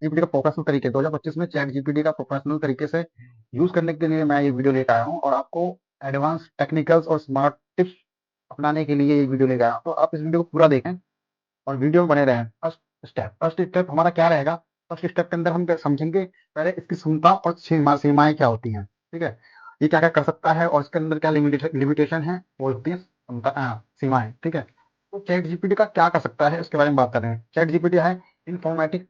GPT का professional तरीके 2025 में चैट जीपीटी का प्रोफेशनल तरीके से यूज करने के लिए मैं ये वीडियो लेकर आया हूँ और आपको एडवांस टेक्निकल्स और स्मार्ट टिप्स अपनाने के लिए ये वीडियो लेकर आया हूँ। तो आप इस वीडियो को पूरा देखें और वीडियो में बने रहें। फर्स्ट स्टेप हमारा क्या रहेगा? फर्स्ट स्टेप के अंदर हम समझेंगे पहले इसकी क्षमता और सीमाएं क्या होती हैं। ठीक है, ये क्या क्या कर सकता है और इसके अंदर क्या लिमिटेशन है, वो होती है सीमाएं। ठीक है, तो चैट जीपीटी का क्या कर सकता है उसके बारे में बात कर रहे हैं। चैट जीपीटी है इंफॉर्मेटिक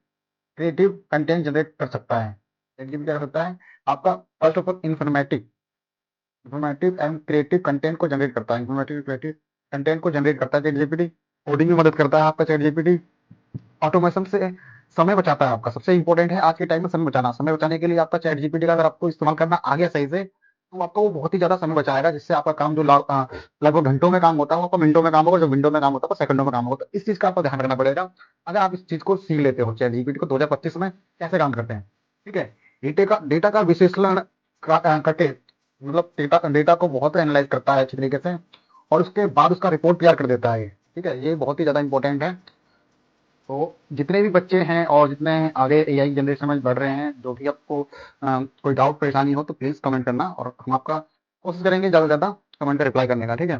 क्रिएटिव कंटेंट जनरेट कर सकता है। चैट जीपीटी क्या करता है? आपका first of all informative and creative content को जनरेट करता है। इंफॉर्मेटिव क्रिएटिव कंटेंट को जनरेट करता है चैट जीपीटी। कोडिंग में मदद करता है आपका चैट जीपीटी। ऑटोमेशन से समय बचाता है आपका। सबसे इंपॉर्टेंट है आज के टाइम में समय बचाना। समय बचाने के लिए आपका चैट जीपीटी का अगर आपको इस्तेमाल करना आ गया सही से, तो आपको वो बहुत ही ज्यादा समय बचाएगा, जिससे आपका काम जो लगभग घंटों में काम होता है वो आपका मिनटों में काम होगा, जो विंडो में काम होता है वो सेकंडों में काम होगा। तो इस चीज का आपको ध्यान रखना पड़ेगा अगर आप इस चीज को सीख लेते हो चैट जीपीटी को 2025 में कैसे काम करते हैं। ठीक है, डेटा का विश्लेषण करके, मतलब डेटा डेटा को बहुत एनालाइज करता है अच्छी तरीके से और उसके बाद उसका रिपोर्ट तैयार कर देता है। ठीक है, ये बहुत ही ज्यादा इंपॉर्टेंट है। तो जितने भी बच्चे हैं और जितने आगे एआई जनरेशन में बढ़ रहे हैं, जो भी आपको कोई डाउट परेशानी हो तो प्लीज कमेंट करना और हम आपका कोशिश करेंगे ज्यादा से ज्यादा कमेंट का रिप्लाई करने का। ठीक है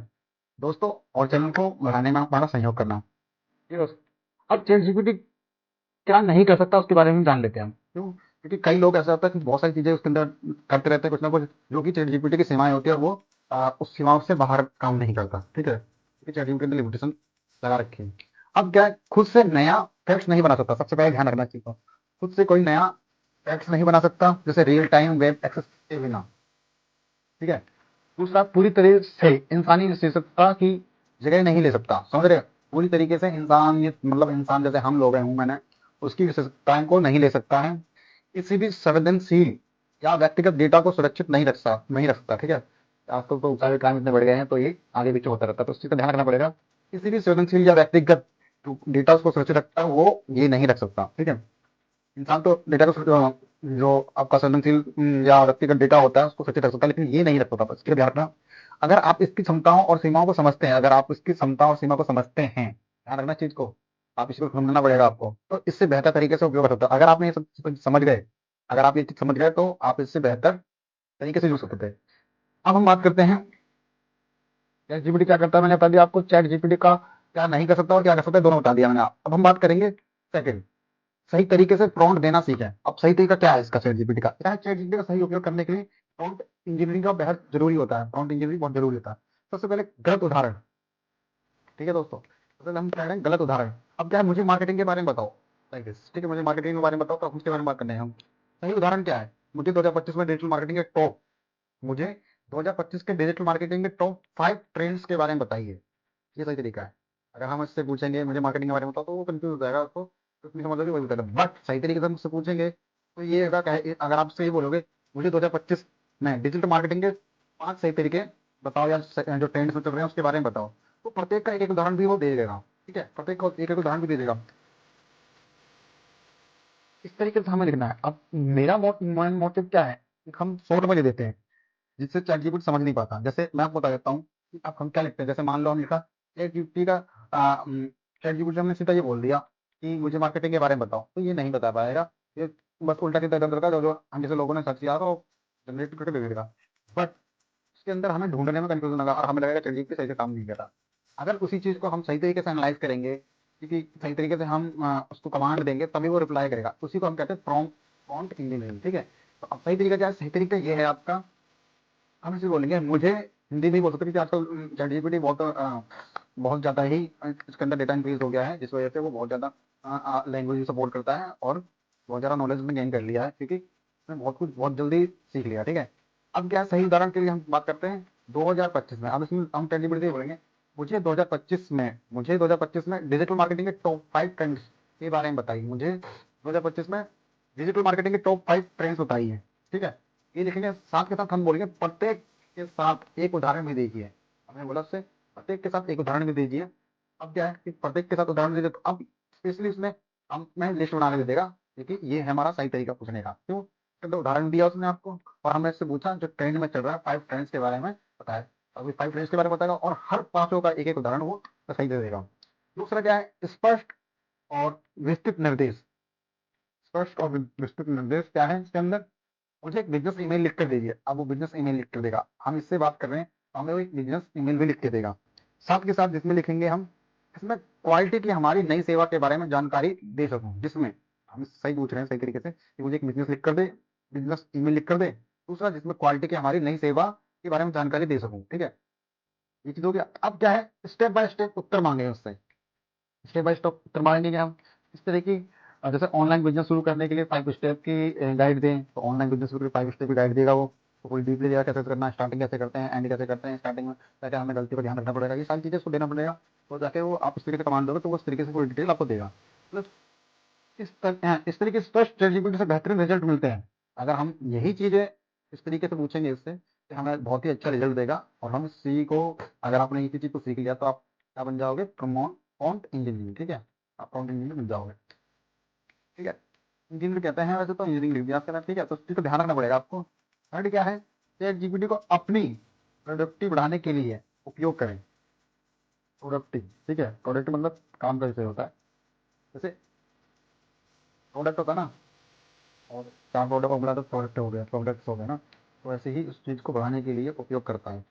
दोस्तों, और चैनल को बढ़ाने में हमारा सहयोग करना। ठीक है दोस्तों, अब चैट जीपीटी क्या नहीं कर सकता उसके बारे में जान लेते हैं हम। क्यों? क्योंकि कई लोग ऐसा होता है कि बहुत सारी चीजें उसके अंदर करते रहते हैं कुछ ना कुछ, जो कि चैट जीपीटी की सीमाएं होती है और वो उस सीमाओं से बाहर काम नहीं करता। ठीक है, क्योंकि चैट जीपीटी ने लिमिटेशन लगा रखी है। अब क्या है, खुद से नया फैक्ट्स नहीं बना सकता। सबसे पहले ध्यान रखना चाहिए, खुद से कोई नया फैक्ट्स नहीं बना सकता, जैसे रियल टाइम वेब एक्सेस के बिना। ठीक है, दूसरा, पूरी तरह से इंसानी विशेषता की जगह नहीं ले सकता। समझ रहे हो? पूरी तरीके से इंसान, मतलब इंसान जैसे हम लोग हैं, हूं मैंने, उसकी विशेषताएं को नहीं ले सकता है। किसी भी संवेदनशील या व्यक्तिगत डेटा को सुरक्षित नहीं रख सकता। ठीक है, आजकल तो सारे काम इतने बढ़ गए हैं तो ये आगे पीछे होता रहता है, तो उस चीज का ध्यान रखना पड़ेगा। किसी भी संवेदनशील या व्यक्तिगत डेटा को सुरक्षित रखता है वो ये नहीं रख सकता। ठीक है, इंसान तो डेटा को जो आपका संवेदनशील या व्यक्तिगत डेटा होता है उसको सुरक्षित रख सकता है, लेकिन ये नहीं रख सकता। बस इसके लिए ध्यान रखना। अगर आप इसकी क्षमताओं और सीमाओं को समझते हैं, अगर आप इसकी क्षमता और सीमा को समझते हैं, ध्यान रखना चीज को, आप इसको समझना पड़ेगा आपको, तो इससे बेहतर तरीके से उपयोग कर सकते हो। अगर आपने ये सब चीज़ समझ गए, अगर आप ये चीज समझ गए तो आप इससे बेहतर तरीके से यूज कर सकते हैं। अब हम बात करते हैं चैट जीपीटी क्या करता है। मैंने बता दिया आपको चैट जीपीटी का क्या नहीं कर सकता और क्या कर सकता है, दोनों बता दिया मैंने। अब हम बात करेंगे सेकंड, सही तरीके से प्रॉम्प्ट देना सीखें। अब सही तरीका क्या है इसका? चैट जीपीटी का क्या है? चैट जीपीटी का सही उपयोग करने के लिए प्रॉम्प्ट इंजीनियरिंग का बेहद जरूरी होता है। प्रॉम्प्ट इंजीनियरिंग बहुत जरूरी होता है। सबसे पहले गलत उदाहरण। ठीक है दोस्तों, सबसे पहले हम कह रहे हैं गलत उदाहरण। अब क्या है, मुझे मार्केटिंग के बारे में बताओ। ठीक है, मुझे मार्केटिंग के बारे में बताओ, तो उसके बारे में बात करने हैं हम। सही उदाहरण क्या है? मुझे 2025 में डिजिटल मार्केटिंग के टॉप मुझे 2025 के डिजिटल मार्केटिंग के टॉप 5 ट्रेंड्स के बारे में बताइए। ये सही तरीका है। अगर हम इससे पूछेंगे मुझे मार्केटिंग के बारे में बताओ, तो वो कंफ्यूज हो जाएगा, उसको कुछ नहीं समझ वही बताएगा। बट सही तरीके से हम उससे पूछेंगे तो ये होगा, अगर आप उससे ये बोलोगे मुझे 2025 में डिजिटल मार्केटिंग के 5 सही तरीके बताओ, या जो ट्रेंड्स में चल रहे हैं उसके बारे में बताओ, तो प्रत्येक का एक एक उदाहरण भी वो दे देगा। ठीक है, प्रत्येक का एक एक उदाहरण भी दे देगा। इस तरीके से हमें लिखना है। अब मेरा मोटिव क्या है कि हम शॉर्ट में ले देते हैं, जिससे चैट जीपीटी समझ नहीं पाता। जैसे मैं आपको बता देता हूँ कि अब हम क्या लिखते हैं। जैसे मान लो हम लिखा चैट जीपीटी का, चैट जीपीटी हमने सीधा ये बोल दिया कि मुझे मार्केटिंग के बारे में बताओ, तो ये नहीं बता पाएगा। ये बस उल्टा सीधा इधर उधर का जो हम जैसे लोगों ने सर्च किया तो जनरेट करके दे देगा। बट इसके अंदर हमें ढूंढने में कंफ्यूजन होगा और हमें लगेगा चैट जीपीटी सही से काम नहीं कर रहा। अगर उसी चीज को हम सही तरीके से एनालाइज करेंगे, क्योंकि सही तरीके से हम उसको कमांड देंगे तभी वो रिप्लाई करेगा। उसी को हम कहते हैं प्रॉम्प्ट इंजीनियरिंग। ठीक है, तो अब सही तरीका क्या है? सही तरीका ये है आपका, हम इसे बोलेंगे, मुझे हिंदी में बोल सकते हैं क्योंकि आजकल चैट जीपीटी बहुत ज़्यादा ही इसके अंदर डेटा इंक्रीज हो गया है, जिस वजह से वो बहुत ज़्यादा लैंग्वेज सपोर्ट करता है और बहुत ज़्यादा नॉलेज में गेन कर लिया है, क्योंकि उसने बहुत कुछ बहुत जल्दी सीख लिया। ठीक है, अब क्या सही उदाहरण के लिए हम बात करते हैं 2025 में। अब इसमें हम चैट जीपीटी से बोलेंगे मुझे 2025 में डिजिटल मार्केटिंग के टॉप 5 ट्रेंड्स के बारे में बताइए। मुझे 2025 में डिजिटल मार्केटिंग के टॉप 5 ट्रेंड्स बताइए। ठीक है, ये लिखेंगे, साथ के साथ हम बोलेंगे प्रत्येक के साथ एक उदाहरण भी दीजिए। हमने बोला उससे प्रत्येक के साथ एक उदाहरण भी दीजिए। अब क्या है कि प्रत्येक के साथ उदाहरण दीजिए, तो अब स्पेशली इसमें हम मैं लिस्ट बना के दे देगा, क्योंकि ये है हमारा सही तरीका पूछने का। क्यों? क्योंकि उदाहरण दिया उसने आपको और हमने इससे पूछा जो ट्रेंड में चल रहा है 5 ट्रेंड्स के बारे में बताया। अभी 5 ट्रेंड्स के बारे में बताएगा और हर पांचों का एक एक उदाहरण वो सही दे देगा। दूसरा क्या है? स्पष्ट और विस्तृत निर्देश। स्पष्ट और विस्तृत निर्देश क्या है इसके अंदर? मुझे एक बिजनेस ईमेल लिख कर दीजिए। अब वो बिजनेस ईमेल लिख कर देगा, हम इससे बात कर रहे हैं, हमें वो एक बिजनेस ईमेल भी लिख के देगा। साथ के साथ जिसमें लिखेंगे हम, इसमें क्वालिटी की हमारी नई सेवा के बारे में जानकारी दे सकूं, जिसमें हम सही पूछ रहे हैं सही तरीके से कि मुझे एक बिजनेस लिख कर दे, बिजनेस ईमेल लिख कर दे। दूसरा, जिसमें क्वालिटी की हमारी नई सेवा के बारे में जानकारी दे सकूं, ठीक है। ये चीज हो गया। अब क्या है, स्टेप बाय स्टेप उत्तर मांगे उससे, स्टेप बाय स्टेप उत्तर मांगेंगे हम इस तरह की। जैसे ऑनलाइन बिजनेस शुरू करने के लिए 5 स्टेप की गाइड दें, तो ऑनलाइन बिजनेस शुरू 5 स्टेप की गाइड देगा वो। तो पूरी डीपली देगा कैसे करना है, स्टार्टिंग कैसे करते हैं, एंड कैसे करते हैं, स्टार्टिंग में क्या क्या हमें गलती पर ध्यान रखना पड़ेगा, ये सारी चीजें उसको देना पड़ेगा। तो जाके वो आप इस तरीके से कमांड दोगे तो वो इस तरीके से पूरी डिटेल आपको देगा। प्लस इस तरीके से स्पष्ट चैटजीपीटी से बेहतरीन रिजल्ट मिलते हैं। अगर हम यही चीजें इस तरीके से पूछेंगे इससे, तो हमें बहुत ही अच्छा रिजल्ट देगा। और हम इसी को, अगर आपने इसी चीज को सीख लिया तो आप क्या बन जाओगे, प्रॉम्प्ट इंजीनियर, ठीक है। आप प्रॉम्प्ट इंजीनियर बन जाओगे, ठीक है। इंजीनियर कहते हैं वैसे तो, इंजीनियरिंग लिख दिया आपके, ठीक है। तो इस चीज को ध्यान रखना पड़ेगा आपको। थर्ड क्या है, चैट जीपीटी को अपनी प्रोडक्टिव बढ़ाने के लिए उपयोग करें। प्रोडक्टिव, ठीक है। प्रोडक्टिव मतलब काम कैसे होता है, जैसे प्रोडक्ट होता है ना, और 4 प्रोडक्ट को मिला तो प्रोडक्ट हो गया, प्रोडक्ट्स हो गए ना। तो ऐसे ही उस चीज को बढ़ाने के लिए उपयोग करता है।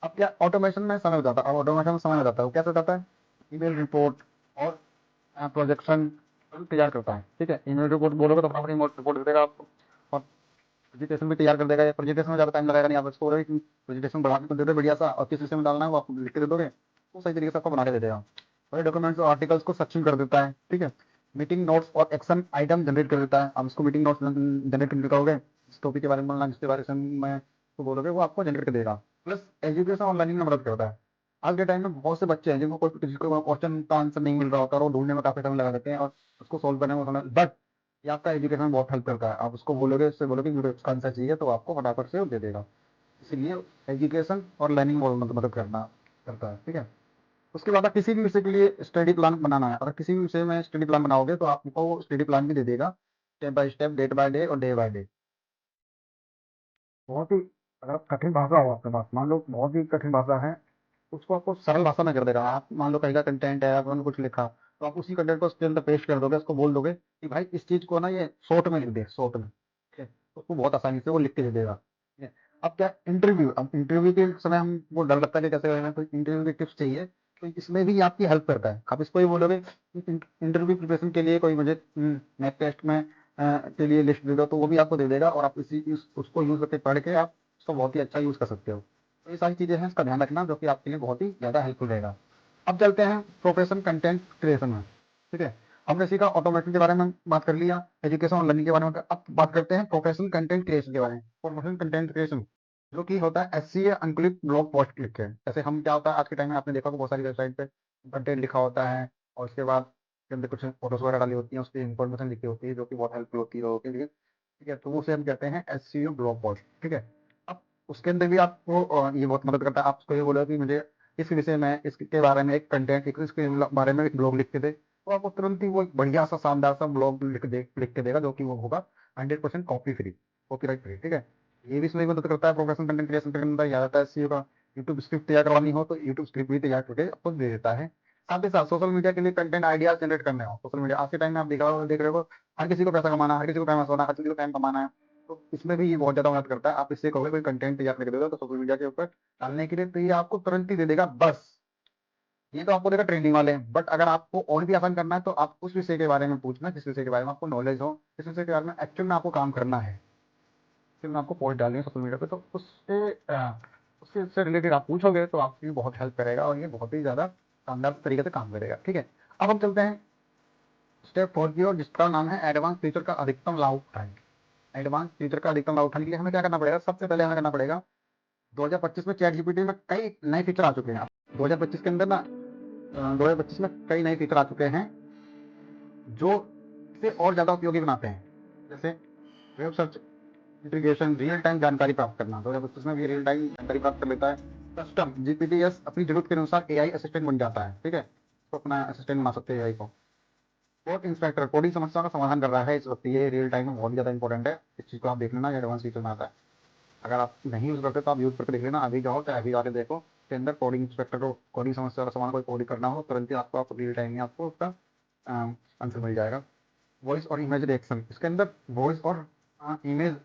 अब क्या, ऑटोमेशन में समय हो जाता है। अब ऑटोमेशन में समय हो जाता है, वो कैसे जाता है, ईमेल रिपोर्ट और प्रोजेक्शन तैयार करता है, ठीक है। ईमेल रिपोर्ट बोलोगे तो अपनी रिपोर्ट दे देगा आपको, और प्रेजेंटेशन भी तैयार कर देगा। या प्रेजेंटेशन में ज़्यादा टाइम लगेगा नहीं, आप इसको प्रेजेंटेशन बढ़ा के दे दो बढ़िया सा, और किस विषय में डालना है वो आप लिख के दे दोगे, वो सही तरीके से आपको बना के दे देगा। और डॉक्यूमेंट्स और आर्टिकल्स को सक्षम कर देता है, ठीक है। मीटिंग नोट्स और एक्शन आइटम जनरेट कर देता है। आप उसको मीटिंग नोट्स जनरेट करने कहोगे, जिस टॉपिक के बारे में बोलना, जिसके बारे में तो बोलोगे, वो आपको जनरेट कर देगा। प्लस एजुकेशन और लर्निंग में मदद करता है। आज के टाइम में बहुत से बच्चे हैं जिनको जिसको क्वेश्चन का आंसर नहीं मिल रहा होता, और वो ढूंढने में काफी समय लगा देते हैं, और उसको सोल्व करने में समय, बट ये आपका एजुकेशन में बहुत हेल्प करता है। आप उसको बोलोगे, उससे बोलोगे मुझे उसका आंसर चाहिए, तो आपको फटाफट से वो दे देगा। इसीलिए एजुकेशन और लर्निंग में मदद करना करता है, ठीक है। उसके बाद आप किसी भी विषय के लिए स्टडी प्लान बनाना है, अगर किसी भी विषय में स्टडी प्लान बनाओगे तो आपको वो स्टडी प्लान भी दे देगा, step by step, date by day और डे बाय डे। बहुत ही, अगर कठिन भाषा हो आपके पास, मान लो बहुत ही कठिन भाषा है, उसको आपको सरल भाषा में कर देगा। आप मान लो कहीं का कंटेंट है, आपने कुछ लिखा, तो आप उसी कंटेंट को उसके अंदर पेश कर दोगे, उसको बोल दोगे कि भाई इस चीज को ना ये शॉर्ट में लिख दे, शॉर्ट में, ठीक है। उसको बहुत आसानी से वो लिख के दे देगा, ठीक है। अब क्या, इंटरव्यू, अब इंटरव्यू के समय हम वो डर लगता है कि कैसे करना है, तो इंटरव्यू की टिप्स चाहिए, तो इसमें भी आपकी हेल्प करता है। आप इसको ही बोलोगे इंटरव्यू प्रिपरेशन के लिए कोई मुझे नेट टेस्ट में के लिए लिस्ट दे दो, तो वो भी आपको दे देगा, और आप उसको यूज करके पढ़ के आप उसको बहुत ही अच्छा यूज कर सकते हो। तो ये सारी चीजें हैं, इसका ध्यान रखना, जो कि आपके लिए बहुत ही ज्यादा हेल्पफुल रहेगा। अब चलते हैं प्रोफेशन कंटेंट क्रिएशन में, ठीक है। हमने सीखा ऑटोमेशन के बारे में, बात कर लिया एजुकेशन और लर्निंग के बारे में। अब बात करते हैं प्रोफेशनल कंटेंट क्रिएशन के बारे में। प्रोफेशनल कंटेंट क्रिएशन जो कि होता है एससीए अंकुलित ब्लॉग पोस्ट लिख के। जैसे हम, क्या होता है आज के टाइम में आपने देखा होगा बहुत सारी वेबसाइट पे कंटेंट लिखा होता है, और उसके बाद उसके अंदर कुछ फोटोज वगैरह डाली होती हैं, उसकी इन्फॉर्मेशन लिखी होती है, जो कि बहुत हेल्पफुल होती है लोगों के लिए, ठीक है। तो उसे हम कहते हैं एससीओ ब्लॉग पोस्ट, ठीक है। अब उसके अंदर भी आपको ये बहुत मदद करता है। आप उसको ये बोलो कि मुझे इस विषय में, इसके बारे में एक कंटेंट, इसके बारे में एक ब्लॉग लिख के दे, तो आपको तुरंत ही वो एक बढ़िया सा शानदार सा ब्लॉग लिख के देगा, जो कि वो होगा 100% कॉपी फ्री, कॉपीराइट फ्री, ठीक है। ये भी इसमें मदद करता है प्रोफेशनल कंटेंट क्रिएशन करने में। याद आता है सीईओ का, यूट्यूब स्क्रिप्ट तैयार करवानी हो तो यूट्यूब स्क्रिप्ट भी तैयार करके आपको दे देता है। साथ ही साथ सोशल मीडिया के लिए कंटेंट आइडियाज जनरेट करने हो, सोशल मीडिया आज के टाइम में आप देख रहे हो, हर किसी को पैसा कमाना है, हर किसी को फेमस होना है, हर किसी को टाइम कमाना है। तो इसमें भी ये बहुत ज्यादा मदद करता है। आप इससे कहोगे कोई कंटेंट तैयार करके दे दो तो सोशल मीडिया के ऊपर डालने के लिए, तो ये आपको तुरंत ही दे देगा। बस ये तो आपको देगा ट्रेंडिंग वाले, बट अगर आपको और भी आसान करना है तो आप उस विषय के बारे में पूछना, जिस विषय के बारे में आपको नॉलेज हो, जिस विषय के बारे में एक्चुअल में आपको काम करना है, फिर मैं आपको पोस्ट डालनी है सोशल मीडिया पे, तो उससे से रिलेटेड आप पूछोगे तो आपकी बहुत हेल्प करेगा, और ये बहुत ही ज्यादा शानदार तरीके से काम करेगा, ठीक है। अब हम चलते हैं स्टेप 4 की ओर, जिसका नाम है एडवांस फीचर का अधिकतम लाभ उठाएं। एडवांस फीचर का अधिकतम लाभ उठाने के लिए हमें क्या करना पड़ेगा, सबसे पहले हमें करना पड़ेगा, 2025 में चैट जीपीटी में कई नए फीचर आ चुके हैं। 2025 के अंदर ना, 2025 में कई नए फीचर आ चुके हैं जो इसे और ज्यादा उपयोगी बनाते हैं। जैसे web search integration, real time जानकारी प्राप्त करना, 2025 में भी रियल टाइम जानकारी प्राप्त कर लेता है। कस्टम जीपीटीएस अपनी जरूरत के अनुसार एआई असिस्टेंट बन जाता है, ठीक है। तो अपना असिस्टेंट बना सकते हैं एआई को। कोड इंस्पेक्टर कोडिंग समस्या का समाधान कर रहा है इस वक्त, ये रियल टाइम में बहुत ज्यादा इंपॉर्टेंट है। इस चीज को आप देख लेना, एडवांस फीचर में आता है। अगर आप नहीं यूज करते तो आप यूज करके देख लेना, अभी जाओ चाहे अभी जाके देखो, के अंदर कोडिंग इंस्पेक्टर को कोडिंग समस्या का समाधान, कोई कोडिंग करना हो तुरंत ही आपको, आप रियल टाइम में आपको उसका आंसर मिल जाएगा। वॉइस और इमेज रिएक्शन, इसके अंदर वॉइस और इमेज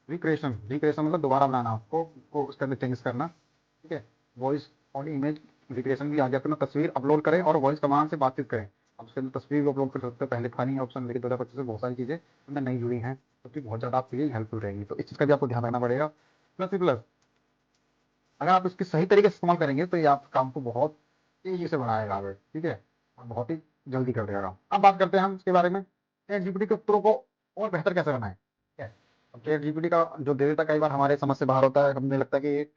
रिक्रिएशन, रिक्रिएशन मतलब दोबारा बनाना आपको को उसके अंदर चेंजेस करना, ठीक है। वॉइस और इमेज रिक्रिएशन भी आ गया, तो तस्वीर अपलोड करें और वॉइस कमांड से बातचीत करें। अब उसके अंदर तस्वीर को अपलोड कर सकते हैं, पहले था नहीं ऑप्शन, लेकिन 2025 में बहुत सारी चीज़ें अंदर नई जुड़ी हैं, जो कि बहुत ज़्यादा आपके लिए हेल्पफुल रहेंगी। तो इस चीज़ का भी आपको ध्यान रखना पड़ेगा। प्लस ही प्लस, अगर आप इसकी सही तरीके से इस्तेमाल करेंगे तो ये आपके काम को बहुत तेजी से बढ़ाएगा आगे, ठीक है, और बहुत ही जल्दी कर देगा। अब बात करते हैं हम इसके बारे में, चैट जीपीटी के उत्तरों को और बेहतर कैसे बनाएं, ठीक है। अब चैट जीपीटी का जो दे देता कई बार हमारे समझ से बाहर होता है, हमें लगता है कि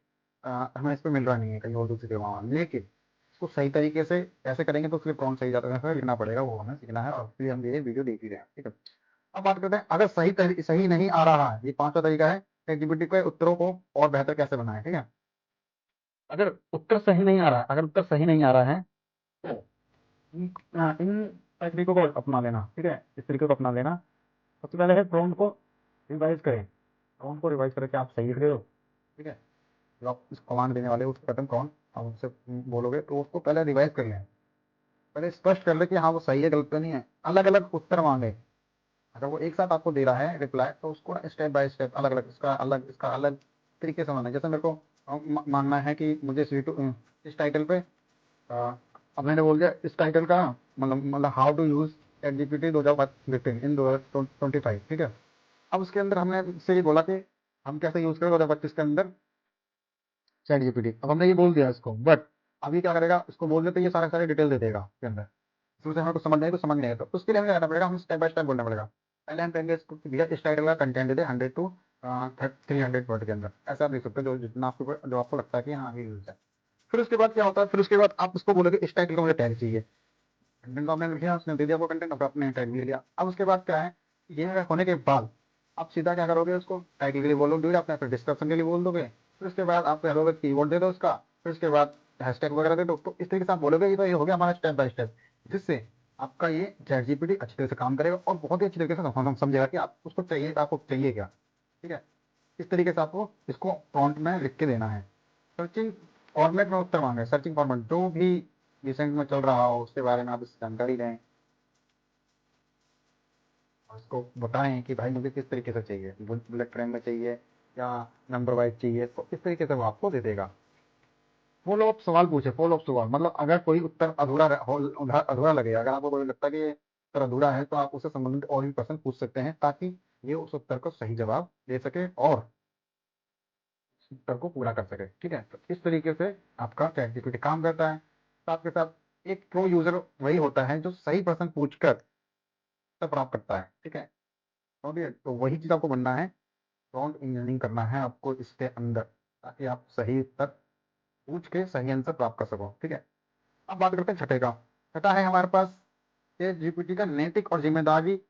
हमें इस पे मिल रहा नहीं है कहीं और दूसरी जगह, लेकिन इसको सही तरीके से ऐसे करेंगे तो उसके प्रॉम्प्ट सही जाता है लिखना पड़ेगा, वो हमें सीखना है, और इसलिए हम ये वीडियो देख ही रहे हैं, ठीक है। अब बात करते हैं, अगर सही नहीं आ रहा है, ये पांचवा तरीका है चैट जीपीटी के उत्तरों को और बेहतर कैसे बनाएं, ठीक है। अगर उत्तर सही नहीं आ रहा है, अगर उत्तर सही नहीं आ रहा है तो इन तकनीकों को अपना लेना, ठीक है, इस तरीके को अपना लेना। सबसे पहले है प्रॉम्प्ट को रिवाइज करें, प्रॉम्प्ट को रिवाइज करें कि आप सही लिख रहे हो, ठीक है। जो आप इस कमांड देने वाले हो उसको कहते हैं कौन, आप उससे बोलोगे तो उसको पहले रिवाइज कर लें, पहले स्पष्ट कर ले कि हाँ वो सही है, गलत तो नहीं है। अलग अलग उत्तर मांगे, अगर वो एक साथ आपको दे रहा है रिप्लाई तो उसको स्टेप बाय स्टेप अलग अलग, इसका अलग तरीके से मानना है। जैसे मेरे को मानना है कि मुझे इस टाइटल पे अब मैंने बोल दिया इस टाइटल का, मतलब how to use ChatGPT 2015 in 2025, ठीक है। अब उसके अंदर हमने इससे ये बोला कि हम कैसे यूज करें 2025 के अंदर चैट जीपीटी। अब हमने ये बोल दिया इसको, बट अभी क्या करेगा, इसको बोल देते ये सारे सारे डिटेल दे देगा इसके अंदर, शुरू से हमें कुछ समझ नहीं तो समझ नहीं है, तो उसके लिए हमें क्या करना पड़ेगा, हम स्टेप बाय स्टेप बोलना पड़ेगा। पहले हम कहेंगे इसको कि भैया इस टाइटल का कंटेंट दे दे 100 टू 300 वर्ड के अंदर, ऐसा आप लिख सकते हो जो जितना आपको जो आपको लगता है कि हाँ ये यूज है। फिर उसके बाद क्या होता है, फिर उसके बाद आप उसको बोलोगे इस टाइटल का मुझे टैग चाहिए, कंटेंट को आपने लिख लिया, उसने दे दिया वो कंटेंट, अब आपने टैग ले लिया। अब उसके बाद क्या है, ये होने के बाद आप सीधा क्या करोगे, उसको टाइटल के लिए बोलोगे आपने, फिर डिस्क्रिप्शन के लिए बोल दोगे, फिर उसके बाद आप कहोगे कीवर्ड दे दो उसका, फिर उसके बाद हैशटैग वगैरह दे दो। तो इस तरीके से आप बोलोगे, ये तो ये हो गया हमारा स्टेप बाय स्टेप, जिससे आपका ये चैट जीपीटी अच्छी तरह से काम करेगा और बहुत ही अच्छी तरीके से हम समझेगा कि आप उसको चाहिए, आपको चाहिए क्या, ठीक है। इस तरीके से आपको इसको प्रॉम्प्ट में लिख के देना है। सर्चिंग फॉर्मेट में उत्तर मांगे, सर्चिंग फॉर्मेट जो भी रिसेंट में चल रहा हो उसके बारे में आप इससे जानकारी दें, और उसको बताएं कि भाई मुझे किस तरीके से चाहिए, बुलेट ट्रेन में चाहिए या नंबर वाइज चाहिए, तो इस तरीके से वो आपको दे देगा। फॉलो अप सवाल पूछे, फॉलो अप सवाल मतलब अगर कोई उत्तर अधूरा लगे, अगर आपको कोई लगता है कि ये उत्तर अधूरा है तो आप उससे संबंधित और भी प्रश्न पूछ सकते हैं, ताकि ये उस उत्तर को सही जवाब दे सके और उत्तर को पूरा कर सके, ठीक है। तो इस तरीके से आपका चैट जीपीटी काम करता है। साथ के साथ एक प्रो यूजर वही होता है जो सही प्रश्न पूछकर उत्तर प्राप्त करता है, ठीक है। समझिए, तो वही चीज आपको बनना है, प्रॉम्प्ट इंजीनियरिंग करना है आपको इसके अंदर, ताकि आप सही उत्तर पूछ के सही आंसर प्राप्त कर सको, ठीक है। अब बात करते हैं छठे का। छठा है हमारे पास, चैट जीपीटी का नैतिक और जिम्मेदारी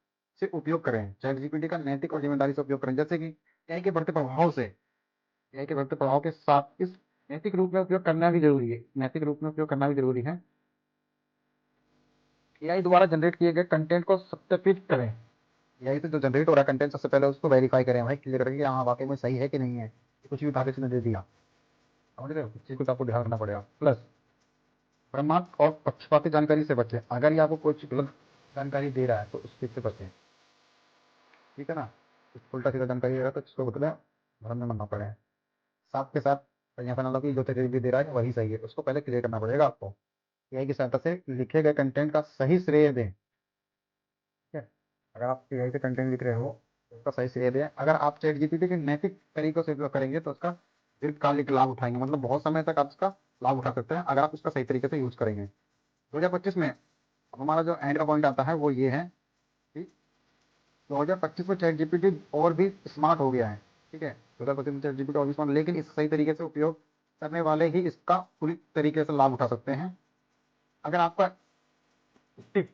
से उपयोग करें, चैट जीपीटी का नैतिक और जिम्मेदारी से उपयोग करें। जैसे कि एआई के बढ़ते प्रभाव से, एआई के बढ़ते प्रभाव के साथ इस नैतिक रूप में उपयोग करना भी जरूरी है, नैतिक रूप में उपयोग करना भी जरूरी है। एआई द्वारा जनरेट किए गए कंटेंट को सत्यापित करें, एआई से जो जनरेट हो रहा है कंटेंट, सबसे पहले उसको वेरीफाई करें भाई, क्लियर करें कि हाँ वाकई में सही है कि नहीं है, कुछ भी उठा के इसने दे दिया। समझ रहे हो, इस चीज को आपको ध्यान रखना पड़ेगा। प्लस भ्रमात्मक और पक्षपाती जानकारी से बचें, अगर ये आपको कुछ गलत जानकारी दे रहा है तो उस चीज से बचें, ठीक है ना। कुछ उल्टा सीधा जानकारी दे रहा है तो इसको बदले, भ्रम में मत ना पड़े। साथ के साथ यहाँ पे ना लो कि जो रिव्यू दे रहा है वही सही है, उसको पहले क्लियर करना पड़ेगा आपको। एआई की सहायता से लिखे गए कंटेंट का सही श्रेय दें, ठीक है। अगर आप एआई से कंटेंट लिख रहे हो तो उसका सही श्रेय दें। अगर आप चैट जीपीटी के नैतिक तरीकों से उपयोग करेंगे तो उसका दीर्घकालिक लाभ उठाएंगे, मतलब बहुत समय तक आप उसका लाभ उठा सकते हैं अगर आप उसका सही तरीके से यूज करेंगे। 2025 में अब हमारा जो एंड का पॉइंट आता है वो ये है कि 2025 में चैट जीपीटी और भी स्मार्ट हो गया है, ठीक है। 2025 में चैट जीपीटी और भी स्मार्ट, लेकिन इस सही तरीके से उपयोग करने वाले ही इसका पूरी तरीके से लाभ उठा सकते हैं। अगर आपका स्टिक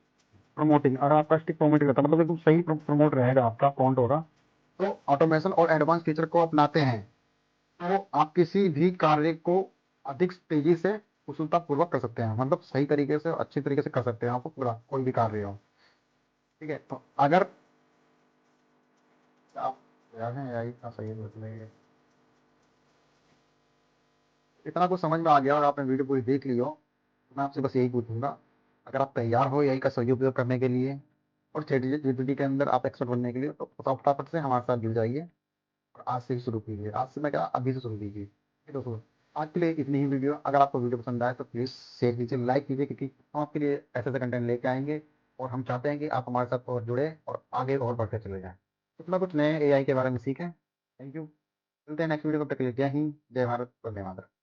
प्रमोटिंग, अगर आपका स्टिक प्रमोटिंग रहता है, मतलब एकदम सही प्रमोट रहेगा, आपका अकाउंट होगा, तो ऑटोमेशन और एडवांस फीचर को अपनाते हैं तो आप किसी भी कार्य को अधिक तेजी से कुशलता पूर्वक कर सकते हैं, मतलब सही तरीके से अच्छी तरीके से कर सकते हैं आपको पूरा कोई भी कार्य हो, ठीक है। तो अगर आप याद है यही का सही है, इतना कुछ समझ में आ गया और आपने वीडियो पूरी देख ली हो, तो मैं आपसे बस यही पूछूंगा, अगर आप तैयार हो यही का सही उपयोग करने के लिए और चैट जीपीटी के अंदर आप एक्सपर्ट बनने के लिए तो फटाफट से हमारे साथ जुड़ जाइए और आज से ही शुरू कीजिए। आज से मैं क्या, अभी से शुरू कीजिए। ठीक है दोस्तों, आज के लिए इतनी ही वीडियो। अगर आपको वीडियो पसंद आए तो प्लीज़ शेयर कीजिए, लाइक कीजिए, क्योंकि हम आपके लिए ऐसे ऐसे कंटेंट लेके आएंगे और हम चाहते हैं कि आप हमारे साथ और जुड़े और आगे और बढ़ते चले जाएं, कुछ ना कुछ नए एआई के बारे में सीखें। Thank you. मिलते हैं नेक्स्ट वीडियो, तब तक के लिए जय हिंद, जय भारत, वंदे मातरम।